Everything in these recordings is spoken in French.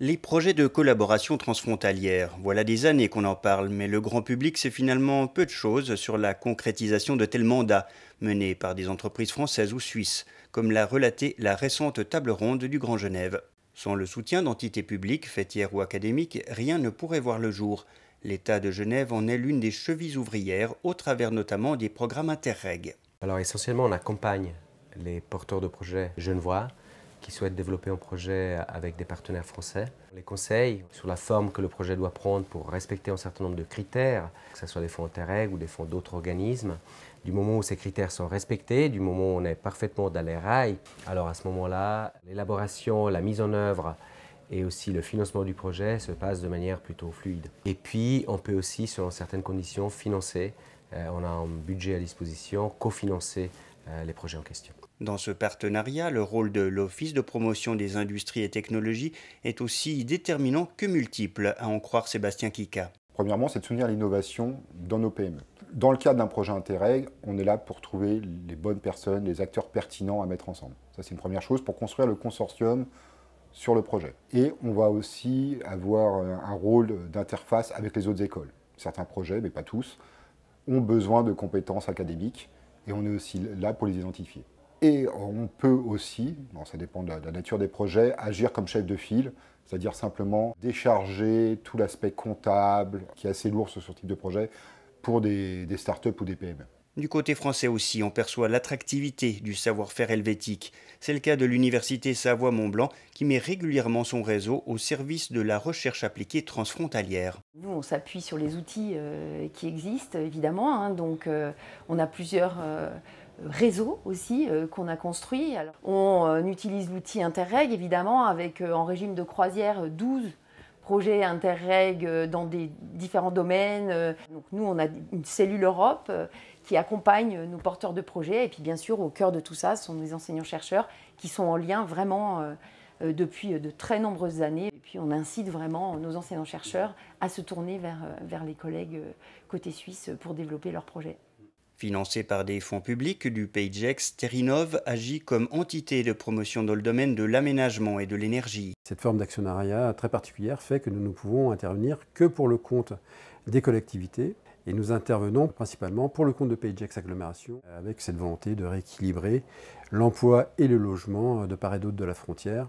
Les projets de collaboration transfrontalière, voilà des années qu'on en parle, mais le grand public sait finalement peu de choses sur la concrétisation de tels mandats menés par des entreprises françaises ou suisses, comme l'a relaté la récente table ronde du Grand Genève. Sans le soutien d'entités publiques, fêtières ou académiques, rien ne pourrait voir le jour. L'État de Genève en est l'une des chevilles ouvrières, au travers notamment des programmes Interreg. Alors essentiellement, on accompagne les porteurs de projets genevois qui souhaitent développer un projet avec des partenaires français. On les conseille sur la forme que le projet doit prendre pour respecter un certain nombre de critères, que ce soit des fonds Interreg ou des fonds d'autres organismes. Du moment où ces critères sont respectés, du moment où on est parfaitement dans les rails, alors à ce moment-là, l'élaboration, la mise en œuvre et aussi le financement du projet se passe de manière plutôt fluide. Et puis, on peut aussi, selon certaines conditions, financer. On a un budget à disposition, cofinancer les projets en question. Dans ce partenariat, le rôle de l'Office de promotion des industries et technologies est aussi déterminant que multiple, à en croire Sébastien Kika. Premièrement, c'est de soutenir l'innovation dans nos PME. Dans le cadre d'un projet Interreg, on est là pour trouver les bonnes personnes, les acteurs pertinents à mettre ensemble. Ça, c'est une première chose pour construire le consortium sur le projet. Et on va aussi avoir un rôle d'interface avec les autres écoles. Certains projets, mais pas tous, ont besoin de compétences académiques et on est aussi là pour les identifier. Et on peut aussi, ça dépend de la nature des projets, agir comme chef de file, c'est-à-dire simplement décharger tout l'aspect comptable qui est assez lourd sur ce type de projet pour des startups ou des PME. Du côté français aussi, on perçoit l'attractivité du savoir-faire helvétique. C'est le cas de l'Université Savoie-Mont-Blanc qui met régulièrement son réseau au service de la recherche appliquée transfrontalière. Nous, on s'appuie sur les outils qui existent, évidemment. Donc, on a plusieurs réseaux aussi qu'on a construits. Alors, on utilise l'outil Interreg, évidemment, avec en régime de croisière 12 projets Interreg dans des différents domaines. Donc, nous, on a une cellule Europe qui accompagne nos porteurs de projets. Et puis, bien sûr, au cœur de tout ça, ce sont des enseignants-chercheurs qui sont en lien vraiment depuis de très nombreuses années. Et puis, on incite vraiment nos enseignants-chercheurs à se tourner vers les collègues côté suisse pour développer leurs projets. Financé par des fonds publics du PageX, Terinov agit comme entité de promotion dans le domaine de l'aménagement et de l'énergie. Cette forme d'actionnariat très particulière fait que nous ne pouvons intervenir que pour le compte des collectivités et nous intervenons principalement pour le compte de PageX Agglomération avec cette volonté de rééquilibrer l'emploi et le logement de part et d'autre de la frontière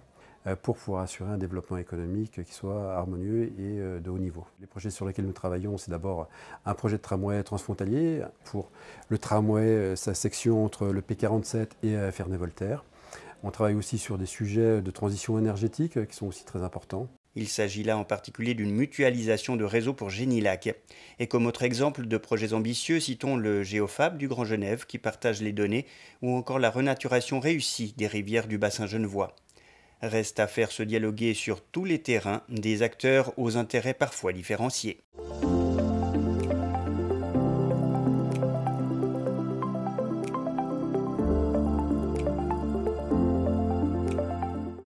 pour pouvoir assurer un développement économique qui soit harmonieux et de haut niveau. Les projets sur lesquels nous travaillons, c'est d'abord un projet de tramway transfrontalier pour le tramway, sa section entre le P47 et Ferney-Voltaire. On travaille aussi sur des sujets de transition énergétique qui sont aussi très importants. Il s'agit là en particulier d'une mutualisation de réseaux pour Génilac. Et comme autre exemple de projets ambitieux, citons le Géofab du Grand Genève qui partage les données ou encore la renaturation réussie des rivières du bassin genevois. Reste à faire se dialoguer sur tous les terrains des acteurs aux intérêts parfois différenciés.